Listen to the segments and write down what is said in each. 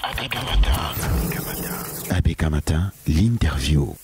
ABK Matin, l'interview.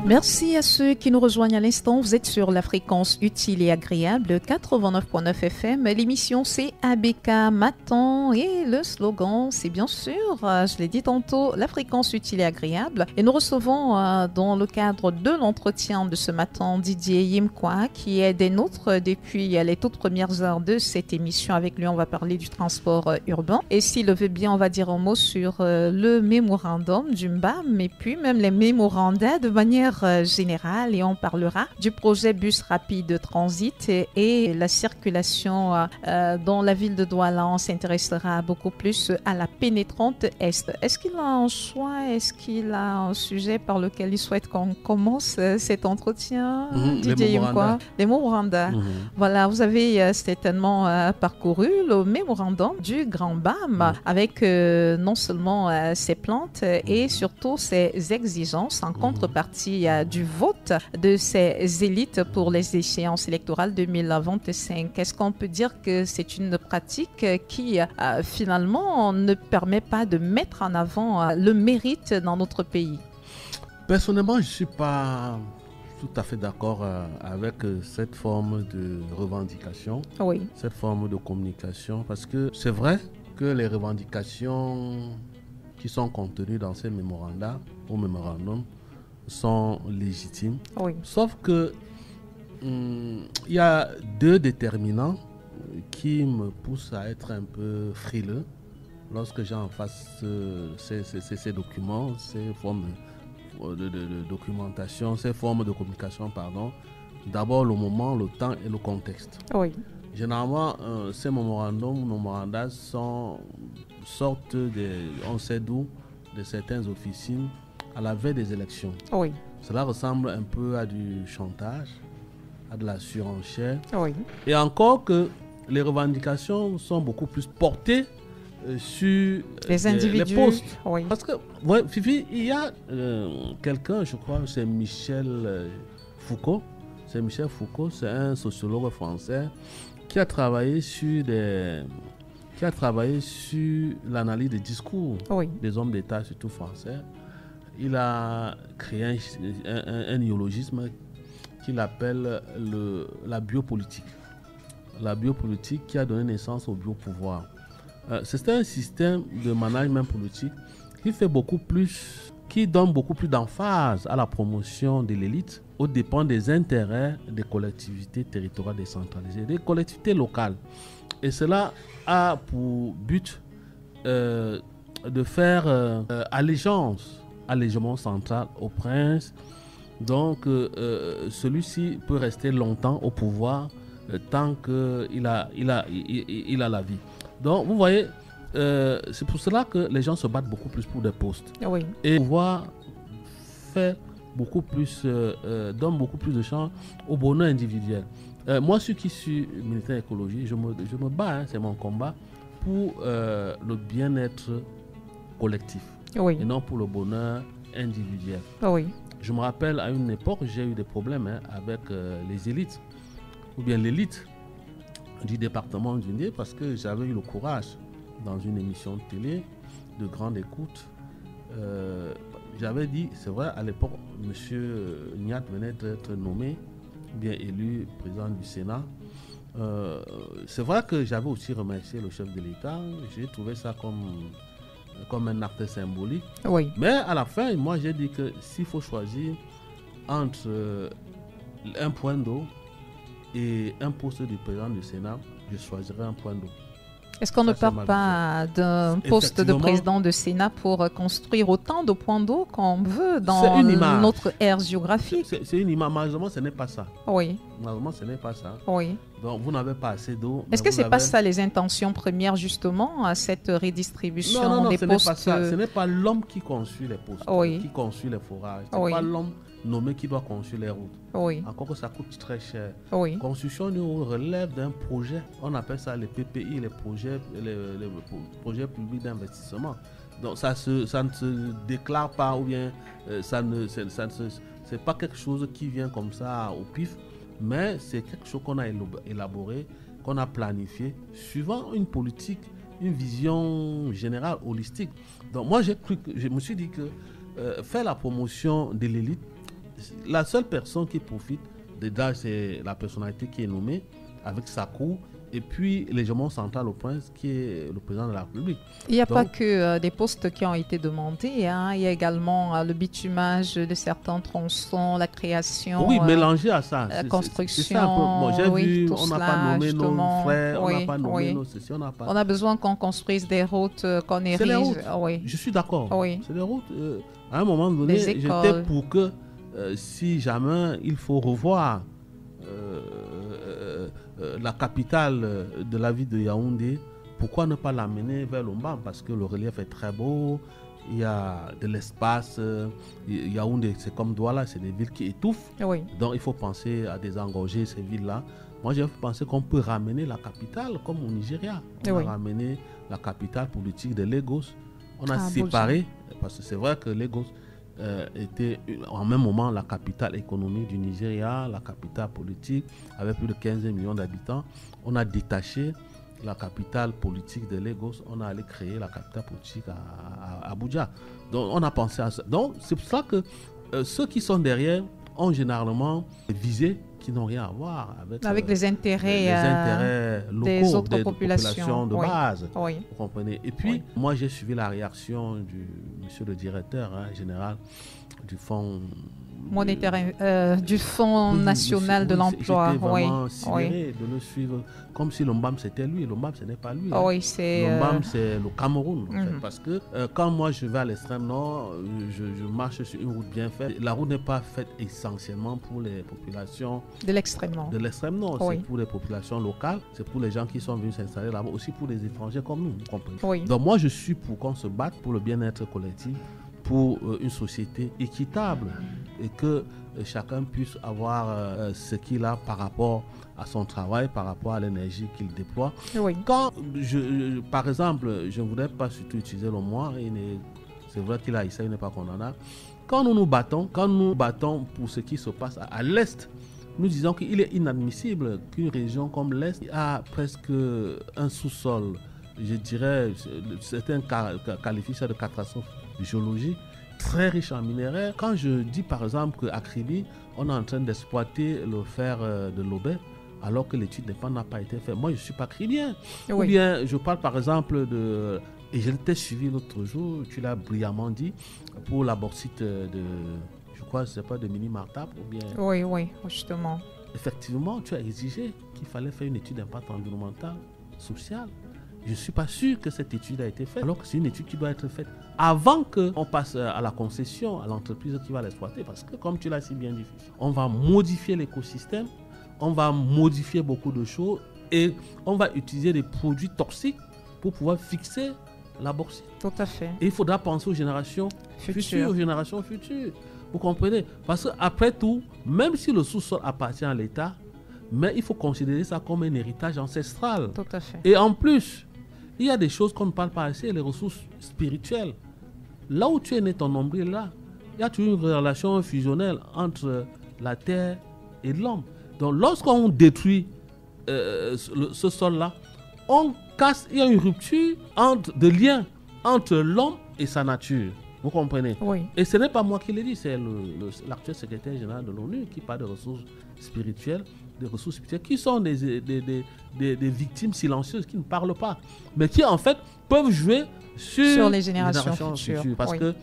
Merci à ceux qui nous rejoignent à l'instant. Vous êtes sur la fréquence utile et agréable 89.9 FM. L'émission c'est ABK Matin et le slogan c'est bien sûr, je l'ai dit tantôt, la fréquence utile et agréable. Et nous recevons dans le cadre de l'entretien de ce matin Didier Yimkwa qui est des nôtres depuis les toutes premières heures de cette émission. Avec lui on va parler du transport urbain. Et s'il le veut bien on va dire un mot sur le mémorandum du MBAM et puis même les mémorandas de manière générale, et on parlera du projet bus rapide transit et la circulation dans la ville de Douala. On s'intéressera beaucoup plus à la pénétrante Est. Est-ce qu'il a un choix? Est-ce qu'il a un sujet par lequel il souhaite qu'on commence cet entretien? Les mémorandas. Voilà, vous avez certainement parcouru le mémorandum du Grand BAM avec non seulement ses plaintes et surtout ses exigences en contrepartie du vote de ces élites pour les échéances électorales 2025. Est-ce qu'on peut dire que c'est une pratique qui finalement ne permet pas de mettre en avant le mérite dans notre pays? Personnellement, je ne suis pas tout à fait d'accord avec cette forme de revendication, cette forme de communication, parce que c'est vrai que les revendications qui sont contenues dans ces mémorandas ou mémorandums sont légitimes. Sauf que il y a deux déterminants qui me poussent à être un peu frileux lorsque j'ai en face ces documents, ces formes de documentation, ces formes de communication, pardon. D'abord le moment, le temps et le contexte. Généralement, ces mémorandas sortent on sait d'où, de certaines officines à la veille des élections. Cela ressemble un peu à du chantage, à de la surenchère. Et encore que les revendications sont beaucoup plus portées sur les individus. Les postes. Parce que, Fifi, il y a quelqu'un, je crois, c'est Michel Foucault. C'est Michel Foucault, c'est un sociologue français qui a travaillé sur l'analyse des discours des hommes d'État, surtout français. Il a créé un néologisme qu'il appelle la biopolitique. La biopolitique qui a donné naissance au biopouvoir. C'est un système de management politique qui donne beaucoup plus d'emphase à la promotion de l'élite aux dépens des intérêts des collectivités territoriales décentralisées, des collectivités locales. Et cela a pour but de faire allègement central au prince. Donc celui-ci peut rester longtemps au pouvoir tant qu'il a la vie. Donc vous voyez, c'est pour cela que les gens se battent beaucoup plus pour des postes. Et pouvoir faire beaucoup plus, donne beaucoup plus de chance au bonheur individuel. Moi, celui qui suis militaire écologie, je me bats, c'est mon combat, pour le bien-être collectif et non pour le bonheur individuel. Je me rappelle, à une époque, j'ai eu des problèmes avec les élites, ou bien l'élite du département d'Unier, parce que j'avais eu le courage, dans une émission de télé de grande écoute, j'avais dit, c'est vrai, à l'époque, M. Niat venait d'être nommé, bien élu président du Sénat. C'est vrai que j'avais aussi remercié le chef de l'État. J'ai trouvé ça comme un acte symbolique. Mais à la fin, moi, j'ai dit que s'il faut choisir entre un point d'eau et un poste du président du Sénat, je choisirais un point d'eau. Est-ce qu'on ne part pas d'un poste de président de Sénat pour construire autant de points d'eau qu'on veut dans notre aire géographique? C'est une image. Malheureusement, ce n'est pas ça. Malheureusement, ce n'est pas ça. Donc, vous n'avez pas assez d'eau. Est-ce que ce n'est pas ça les intentions premières, justement, à cette redistribution des ce postes? n'est pas ça. Ce n'est pas l'homme qui construit les postes, qui construit les forages. Ce n'est pas l'homme nommé qui doit construire les routes. Encore que ça coûte très cher. Construction d'une route relève d'un projet. On appelle ça les PPI, les projets publics d'investissement. Donc, ça ne se déclare pas ou bien c'est pas quelque chose qui vient comme ça au pif. Mais c'est quelque chose qu'on a élaboré, qu'on a planifié, suivant une politique, une vision générale, holistique. Donc moi, je me suis dit que faire la promotion de l'élite, la seule personne qui profite, déjà c'est la personnalité qui est nommée, avec sa cour, et puis l'hégémon central au prince, qui est le président de la République. Il n'y a pas que des postes qui ont été demandés, hein. Il y a également le bitumage de certains tronçons, la création, mélangé à ça. La construction. C'est ça un peu. Bon, j'ai vu, on n'a pas nommé justement, nos frères, on n'a pas nommé nos ceci, on n'a pas. On a besoin qu'on construise des routes, qu'on érige. C'est les routes. Je suis d'accord. C'est les routes. À un moment donné, j'étais pour que si jamais il faut revoir la capitale de la ville de Yaoundé, pourquoi ne pas l'amener vers l'Ombam? Parce que le relief est très beau, il y a de l'espace. Yaoundé, c'est comme Douala, c'est des villes qui étouffent. Donc il faut penser à désengorger ces villes-là. Moi, j'ai pensé qu'on peut ramener la capitale comme au Nigeria. On a ramené la capitale politique de Lagos. On a séparé, parce que c'est vrai que Lagos était en même moment la capitale économique du Nigeria, la capitale politique, avec plus de 15 millions d'habitants. On a détaché la capitale politique de Lagos, on a allé créer la capitale politique à Abuja. Donc on a pensé à ça. Donc c'est pour ça que ceux qui sont derrière ont généralement des visées qui n'ont rien à voir avec les intérêts, locaux des autres populations de base. Vous comprenez? Et puis, moi, j'ai suivi la réaction du monsieur le directeur général du fonds monétaire, du Fonds national de l'emploi. J'étais vraiment sidéré de le suivre comme si l'Ombam c'était lui. L'Ombam, ce n'est pas lui. L'Ombam, c'est le Cameroun. En fait, parce que quand moi je vais à l'extrême nord, je marche sur une route bien faite. La route n'est pas faite essentiellement pour les populations de l'extrême nord. C'est pour les populations locales, c'est pour les gens qui sont venus s'installer là-bas, aussi pour les étrangers comme nous. Vous comprenez? Donc moi je suis pour qu'on se batte pour le bien-être collectif, pour une société équitable et que chacun puisse avoir ce qu'il a par rapport à son travail, par rapport à l'énergie qu'il déploie. Quand par exemple, je ne voudrais pas surtout utiliser le moi, c'est vrai qu'il a essayé, il n'est pas condamnable. Quand nous nous battons pour ce qui se passe à l'Est, nous disons qu'il est inadmissible qu'une région comme l'Est a presque un sous-sol. Je dirais, certains qualifient ça de catastrophe géologique, très riche en minerais. Quand je dis par exemple qu'à Kribi, on est en train d'exploiter le fer de l'Aubert, alors que l'étude n'a pas été faite. Moi, je ne suis pas cribien. Ou bien, je parle par exemple de... Et je t'ai suivi l'autre jour, tu l'as brillamment dit, pour la bauxite de... Je crois, c'est pas de Mini-Martap ou bien... Oui, justement. Effectivement, tu as exigé qu'il fallait faire une étude d'impact environnemental, social. Je ne suis pas sûr que cette étude a été faite, alors que c'est une étude qui doit être faite avant qu'on passe à la concession, à l'entreprise qui va l'exploiter. Parce que, comme tu l'as si bien dit, on va modifier l'écosystème, on va modifier beaucoup de choses et on va utiliser des produits toxiques pour pouvoir fixer la bauxite. Tout à fait. Et il faudra penser aux générations futures. Vous comprenez? Parce qu'après tout, même si le sous-sol appartient à l'État, mais il faut considérer ça comme un héritage ancestral. Tout à fait. Et en plus, il y a des choses qu'on ne parle pas assez, les ressources spirituelles. Là où tu es né, ton nombril, là, il y a toujours une relation fusionnelle entre la terre et l'homme. Donc, lorsqu'on détruit ce sol-là, on casse, il y a une rupture de lien entre l'homme et sa nature. Vous comprenez? Et ce n'est pas moi qui l'ai dit, c'est l'actuel secrétaire général de l'ONU qui parle de ressources spirituelles, qui sont des victimes silencieuses qui ne parlent pas, mais qui en fait peuvent jouer sur les générations futures. Parce que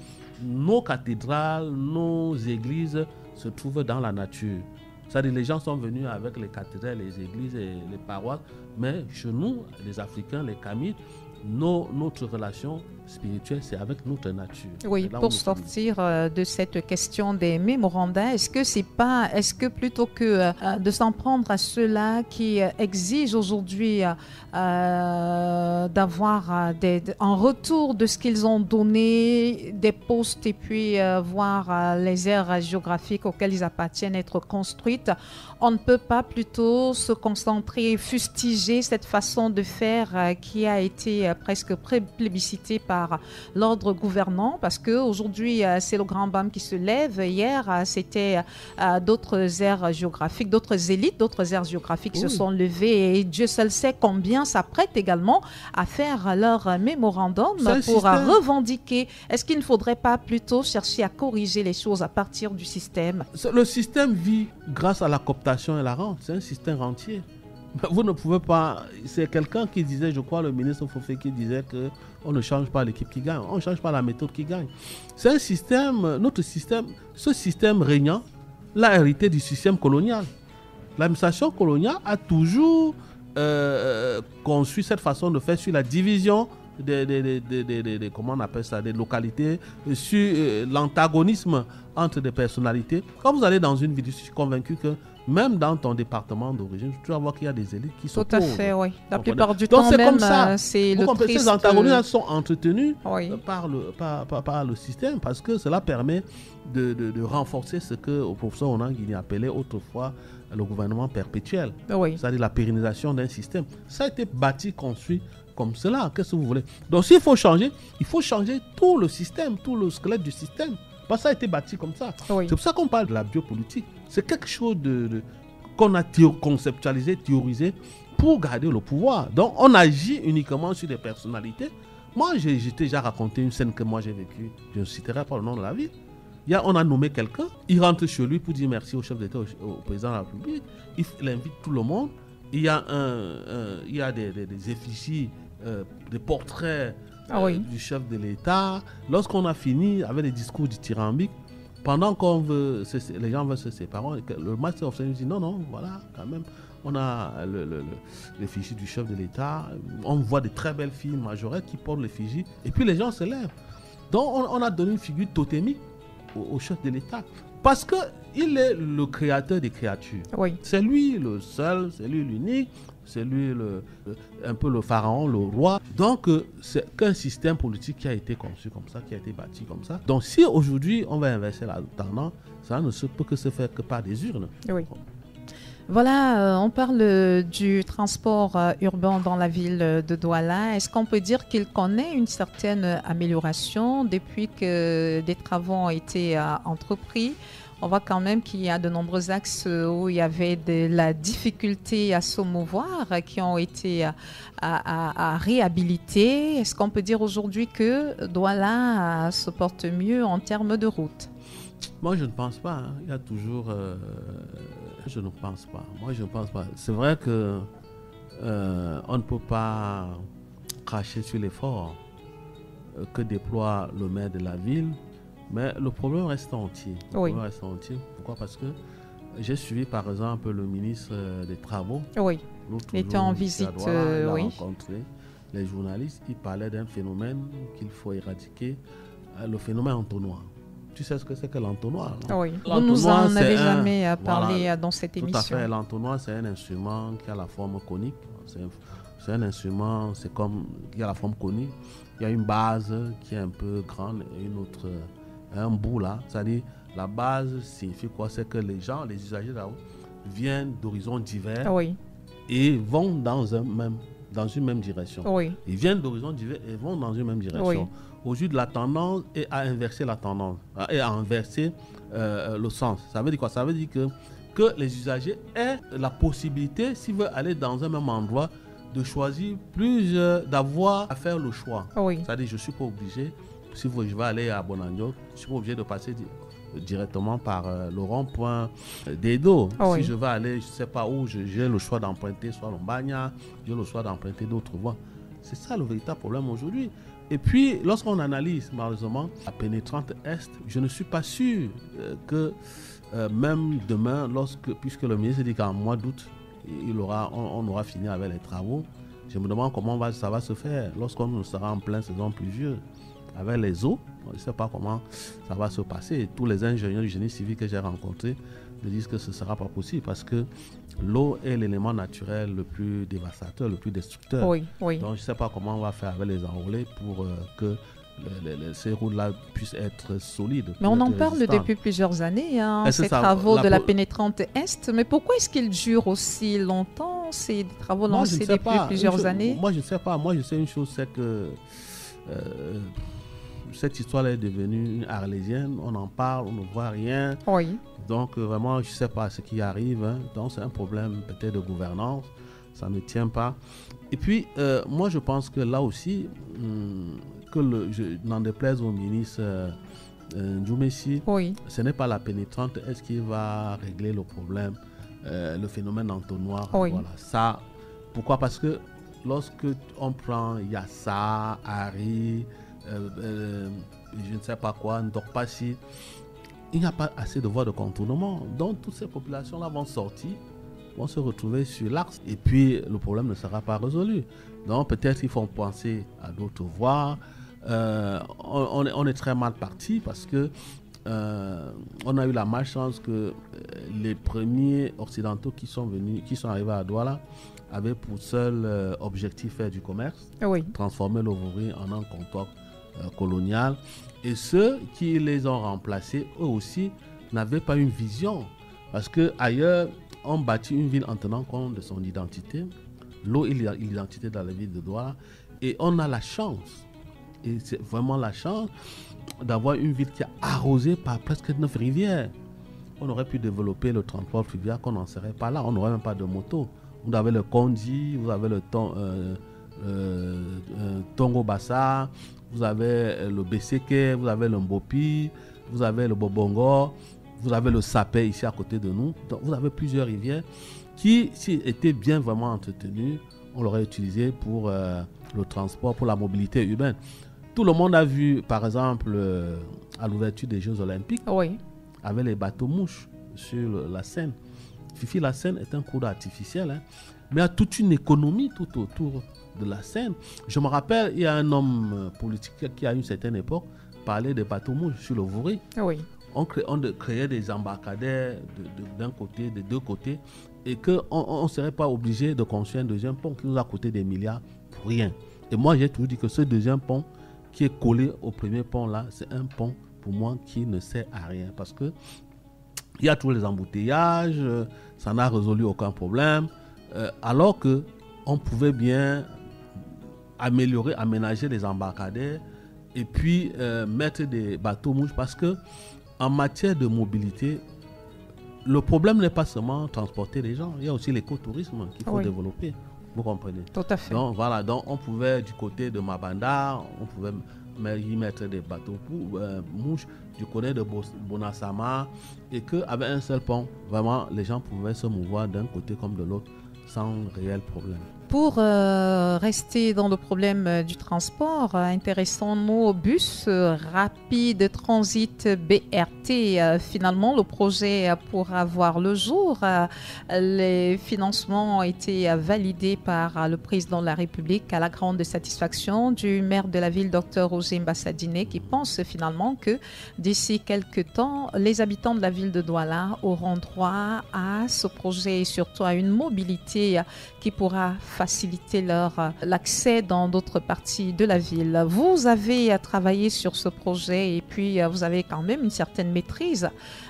nos cathédrales, nos églises se trouvent dans la nature. C'est-à-dire les gens sont venus avec les cathédrales, les églises et les paroisses, mais chez nous, les Africains, les Kamites, notre relation spirituel, c'est avec notre nature. Oui, pour sortir de cette question des mémorandas, est-ce que plutôt que de s'en prendre à ceux-là qui exigent aujourd'hui d'avoir en retour de ce qu'ils ont donné des postes et puis voir les aires géographiques auxquelles ils appartiennent être construites, on ne peut pas plutôt se concentrer, fustiger cette façon de faire qui a été presque plébiscitée par l'ordre gouvernant, parce qu'aujourd'hui, c'est le grand BAM qui se lève. Hier, c'était d'autres aires géographiques, d'autres élites, d'autres aires géographiques se sont levées, et Dieu seul sait combien s'apprêtent également à faire leur mémorandum pour revendiquer. Est-ce qu'il ne faudrait pas plutôt chercher à corriger les choses à partir du système? Le système vit grâce à la cooptation et la rente. C'est un système rentier. Vous ne pouvez pas... C'est quelqu'un qui disait, je crois, le ministre Fofé, qui disait qu'on ne change pas l'équipe qui gagne, on ne change pas la méthode qui gagne. C'est un système, notre système, ce système régnant, l'a hérité du système colonial. L'administration coloniale a toujours conçu cette façon de faire sur la division comment on appelle ça, des localités, sur l'antagonisme entre des personnalités. Quand vous allez dans une ville, je suis convaincu que même dans ton département d'origine, tu vas voir qu'il y a des élites qui sont tout à fait, oui. La plupart du temps, c'est même, comme ça. C'est le triste... Ces antagonismes sont entretenus par le système, parce que cela permet de renforcer ce que le professeur Onanguini appelait autrefois le gouvernement perpétuel. C'est-à-dire la pérennisation d'un système. Ça a été bâti, construit comme cela. Qu'est-ce que vous voulez? Donc s'il faut changer, il faut changer tout le système, tout le squelette du système. Parce que ça a été bâti comme ça. C'est pour ça qu'on parle de la biopolitique. C'est quelque chose qu'on a conceptualisé, théorisé pour garder le pouvoir. Donc on agit uniquement sur des personnalités. Moi, j'ai déjà raconté une scène que moi j'ai vécue. Je ne citerai pas le nom de la ville. On a nommé quelqu'un, il rentre chez lui pour dire merci au chef d'État, au président de la République. Il invite tout le monde. Il y a des effigies, des portraits du chef de l'État. Lorsqu'on a fini avec les discours dithyrambiques, pendant les gens veulent se séparer, le master of ceremony dit non, voilà, quand même, on a l'effigie du chef de l'État. On voit des très belles filles majorettes qui portent l'effigie, et puis les gens se lèvent. Donc on a donné une figure totémique au chef de l'État. Parce qu'il est le créateur des créatures. C'est lui le seul, c'est lui l'unique, c'est lui un peu le pharaon, le roi. Donc, c'est qu'un système politique qui a été conçu comme ça, qui a été bâti comme ça. Donc, si aujourd'hui, on va inverser la tendance, ça ne peut que se faire que par des urnes. Voilà, on parle du transport urbain dans la ville de Douala. Est-ce qu'on peut dire qu'il connaît une certaine amélioration depuis que des travaux ont été entrepris? On voit quand même qu'il y a de nombreux axes où il y avait de la difficulté à se mouvoir qui ont été à réhabiliter. Est-ce qu'on peut dire aujourd'hui que Douala se porte mieux en termes de route? Moi, je ne pense pas. Il y a toujours... Je ne pense pas. Moi, je ne pense pas. C'est vrai que on ne peut pas cracher sur l'effort que déploie le maire de la ville, mais le problème reste entier. Pourquoi? Parce que j'ai suivi, par exemple, le ministre des Travaux. Il était en visite. Il a rencontré les journalistes. Il parlait d'un phénomène qu'il faut éradiquer, le phénomène entonnoir. Tu sais ce que c'est que l'entonnoir? Vous nous en avez jamais parlé dans cette émission. Tout à fait. L'entonnoir, c'est un instrument qui a la forme conique. C'est un instrument, c'est comme qui a la forme conique. Il y a une base qui est un peu grande et une autre, un bout là. C'est-à-dire, la base signifie quoi? C'est que les gens, les usagers là-haut, viennent d'horizons divers et vont dans une même direction. Ils viennent d'horizons divers et vont dans une même direction. Aujourd'hui, de la tendance est à inverser la tendance, et à inverser le sens. Ça veut dire quoi? Ça veut dire que les usagers aient la possibilité, s'ils veulent aller dans un même endroit, de choisir d'avoir à faire le choix. C'est-à-dire, je ne suis pas obligé, si je vais aller à Bonanjo, je ne suis pas obligé de passer directement par le rond-point d'Edo. Si je vais aller, je ne sais pas où, j'ai le choix d'emprunter soit l'Ombagna, j'ai le choix d'emprunter d'autres voies. C'est ça le véritable problème aujourd'hui. Et puis, lorsqu'on analyse malheureusement la pénétrante Est, je ne suis pas sûr que même demain, puisque le ministre dit qu'en mois d'août, on aura fini avec les travaux, je me demande comment ça va se faire lorsqu'on sera en pleine saison pluvieuse. avec les eaux. Je ne sais pas comment ça va se passer. Et tous les ingénieurs du génie civil que j'ai rencontrés me disent que ce ne sera pas possible parce que l'eau est l'élément naturel le plus dévastateur, le plus destructeur. Oui, oui. Donc, je ne sais pas comment on va faire avec les enrôlés pour que ces routes-là puissent être solides. Mais on en parle depuis plusieurs années, ces ça, travaux de la pénétrante Est. Mais pourquoi est-ce qu'ils durent aussi longtemps? C'est des travaux lancés depuis plusieurs années. Moi, je ne sais pas. Moi, je sais une chose, c'est que cette histoire est devenue une arlésienne. On en parle, on ne voit rien. Oui. Donc, vraiment, je ne sais pas ce qui arrive. Hein. Donc, c'est un problème peut-être de gouvernance. Ça ne tient pas. Et puis, moi, je pense que là aussi, je n'en déplaise au ministre Njoumessi, oui. Ce n'est pas la pénétrante. Est-ce qu'il va régler le problème, le phénomène entonnoir? Oui. Voilà. Ça, pourquoi? Parce que lorsque on prend Yassa, Harry, je ne sais pas quoi, Ndokpassi, il n'y a pas assez de voies de contournement. Donc, toutes ces populations-là vont sortir, vont se retrouver sur l'axe. Et puis, le problème ne sera pas résolu. Donc, peut-être qu'il faut penser à d'autres voies. On est très mal parti parce que on a eu la malchance que les premiers occidentaux qui sont arrivés à Douala avaient pour seul objectif faire du commerce, oui. transformer l'Ovouri en un comptoir colonial. Et ceux qui les ont remplacés, eux aussi, n'avaient pas une vision. Parce qu'ailleurs, on bâtit une ville en tenant compte de son identité. L'eau est l'identité dans la ville de Douala. Et on a la chance, et c'est vraiment la chance, d'avoir une ville qui est arrosée par presque 9 rivières. On aurait pu développer le transport fluvial qu'on n'en serait pas là. On n'aurait même pas de moto. Vous avez le Kondi, vous avez le Tongo Bassa, vous avez le Beseke, vous avez le Mbopi, vous avez le Bobongo, vous avez le Sapé ici à côté de nous. Donc vous avez plusieurs rivières qui, s'ils étaient bien vraiment entretenues, on l'aurait utilisé pour le transport, pour la mobilité urbaine. Tout le monde a vu, par exemple, à l'ouverture des Jeux Olympiques, oui. avec les bateaux mouches sur la Seine. Fifi, la Seine est un cours artificiel, hein, mais il y a toute une économie tout autour de la Seine. Je me rappelle, il y a un homme politique qui, à une certaine époque, parlait des bateaux mouches sur le Vouri. Oui. On créait des embarcadères d'un côté, des deux côtés, et qu'on ne serait pas obligé de construire un deuxième pont qui nous a coûté des milliards pour rien. Et moi, j'ai toujours dit que ce deuxième pont qui est collé au premier pont là, c'est un pont pour moi qui ne sert à rien parce que il y a tous les embouteillages, ça n'a résolu aucun problème, alors que on pouvait bien aménager les embarcadères et puis mettre des bateaux mouches parce que en matière de mobilité, le problème n'est pas seulement transporter les gens, il y a aussi l'écotourisme qu'il faut développer. Vous comprenez? Tout à fait. Donc voilà, donc on pouvait du côté de Mabanda, on pouvait y mettre des bateaux mouches du côté de Bonasama et qu'avec un seul pont, vraiment les gens pouvaient se mouvoir d'un côté comme de l'autre sans réel problème. Pour rester dans le problème du transport, intéressons-nous au bus rapide transit BRT. Finalement, le projet pourra voir le jour. Les financements ont été validés par le président de la République à la grande satisfaction du maire de la ville, Dr Roger Mbassadine, qui pense finalement que d'ici quelques temps, les habitants de la ville de Douala auront droit à ce projet et surtout à une mobilité qui pourra faciliter l'accès dans d'autres parties de la ville. Vous avez travaillé sur ce projet et puis vous avez quand même une certaine maîtrise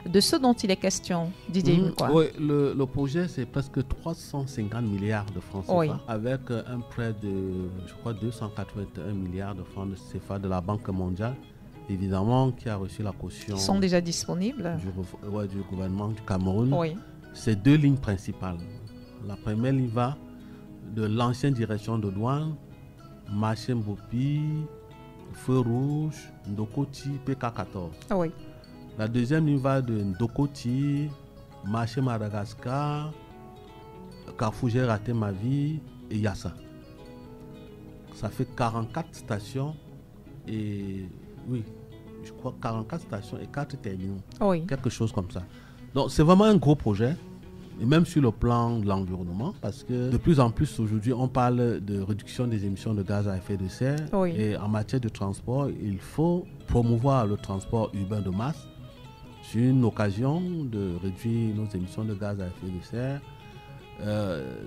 de ce dont il est question, Didier. Oui, le projet, c'est presque 350 milliards de francs CFA avec un prêt de, je crois, 281 milliards de francs CFA de la Banque mondiale, évidemment, qui a reçu la caution. Ils sont déjà disponibles du gouvernement du Cameroun. Oui. C'est deux lignes principales. La première ligne va de l'ancienne direction de douane, marché Mbopi, Feu Rouge, Ndokoti, PK14. Oui. La deuxième ligne va de Ndokoti, marché Madagascar, Carrefour J'ai raté ma vie et Yassa. Ça fait 44 stations et oui, je crois 44 stations et 4 terminaux. Oui. Quelque chose comme ça. Donc c'est vraiment un gros projet. et même sur le plan de l'environnement, parce que de plus en plus aujourd'hui, on parle de réduction des émissions de gaz à effet de serre. Oui. Et en matière de transport, il faut promouvoir le transport urbain de masse. C'est une occasion de réduire nos émissions de gaz à effet de serre.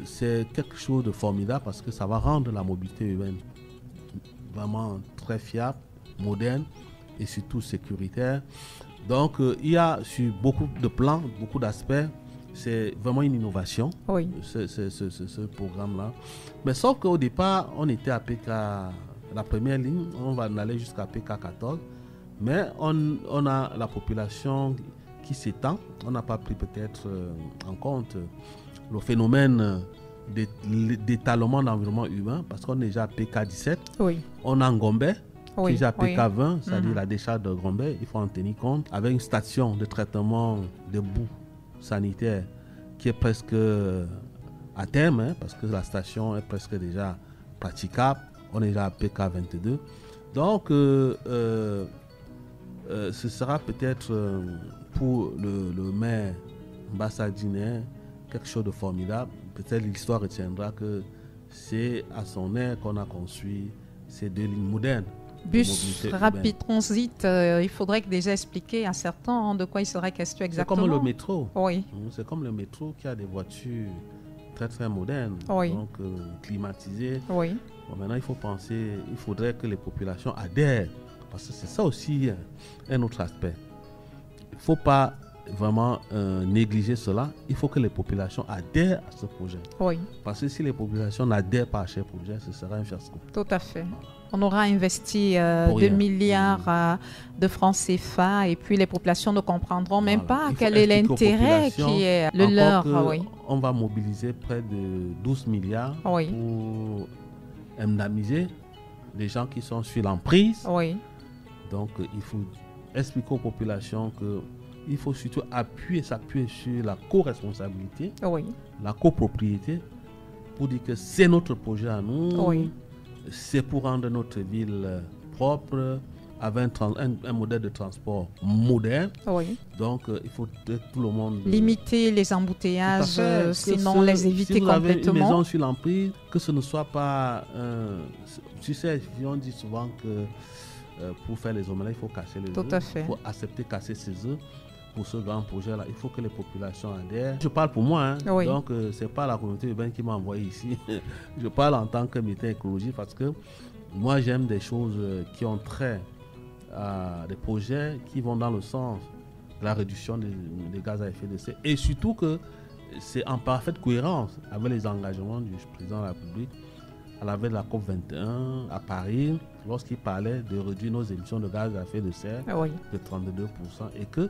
C'est quelque chose de formidable parce que ça va rendre la mobilité urbaine vraiment très fiable, moderne et surtout sécuritaire. Donc, il y a sur beaucoup de plans, beaucoup d'aspects, c'est vraiment une innovation, Oui. ce programme-là. Mais sauf qu'au départ, on était à PK, la première ligne, on va en aller jusqu'à PK14, mais on a la population qui s'étend. On n'a pas pris peut-être en compte le phénomène d'étalement d'environnement humain, parce qu'on est déjà à PK17. Oui. On a Ngombe, qui est déjà à Oui. PK20, c'est-à-dire la décharge de Ngombe. Il faut en tenir compte. Avec une station de traitement de boue sanitaire qui est presque à terme, hein, parce que la station est presque déjà praticable. On est déjà à PK22. Donc, ce sera peut-être pour le maire Mbassa-Diné quelque chose de formidable. Peut-être l'histoire retiendra que c'est à son aire qu'on a construit ces 2 lignes modernes. Bus rapide transit, il faudrait déjà expliquer à certains de quoi il serait question exactement. C'est comme le métro. Oui. C'est comme le métro qui a des voitures très très modernes, Oui. donc climatisées. Oui. Bon, maintenant, il faut penser, il faudrait que les populations adhèrent, parce que c'est ça aussi un autre aspect. Il ne faut pas vraiment négliger cela. Il faut que les populations adhèrent à ce projet. Oui. Parce que si les populations n'adhèrent pas à ce projet, ce sera un fiasco. Tout à fait. On aura investi 2 rien. milliards de francs CFA et puis les populations ne comprendront même Voilà. pas Il faut quel est expliquer aux l'intérêt populations, qui est le encore leur. que Oui. On va mobiliser près de 12 milliards Oui. pour indemniser les gens qui sont sur l'emprise. Oui. Donc, il faut expliquer aux populations qu'il faut surtout s'appuyer sur la co-responsabilité, Oui. la copropriété, pour dire que c'est notre projet à nous, Oui. c'est pour rendre notre ville propre, avec un modèle de transport moderne. Oui. Donc, il faut que tout le monde... Limiter les embouteillages, Tout à fait. sinon les éviter si vous avez une complètement. maison sur l'emprise, que ce ne soit pas... tu sais, on dit souvent que pour faire les omelettes, il faut casser les œufs. Tout à fait. Il faut accepter de casser ses œufs. Pour ce grand projet-là, il faut que les populations adhèrent. Je parle pour moi, hein. Oui. Donc ce n'est pas la communauté urbaine qui m'a envoyé ici. Je parle en tant que militant écologique parce que moi, j'aime des choses qui ont trait à des projets qui vont dans le sens de la réduction des gaz à effet de serre. Et surtout que c'est en parfaite cohérence avec les engagements du président de la République à la veille de la COP21 à Paris, lorsqu'il parlait de réduire nos émissions de gaz à effet de serre Oui. de 32% et que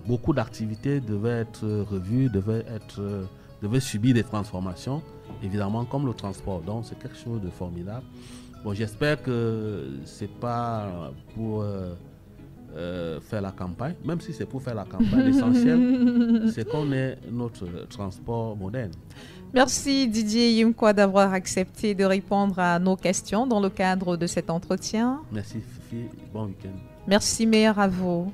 beaucoup d'activités devaient être revues, devaient subir des transformations, évidemment comme le transport. Donc c'est quelque chose de formidable. Bon, j'espère que c'est pas pour faire la campagne, même si c'est pour faire la campagne, l'essentiel c'est qu'on ait notre transport moderne. Merci Didier Yimkwa d'avoir accepté de répondre à nos questions dans le cadre de cet entretien. Merci Fifi, bon week-end. Merci, meilleur à vous.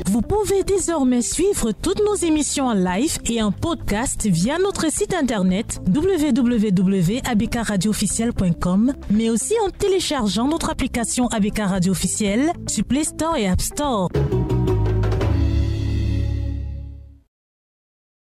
Vous pouvez désormais suivre toutes nos émissions en live et en podcast via notre site internet www.abkradioofficiel.com, mais aussi en téléchargeant notre application ABK Radio Officiel sur Play Store et App Store.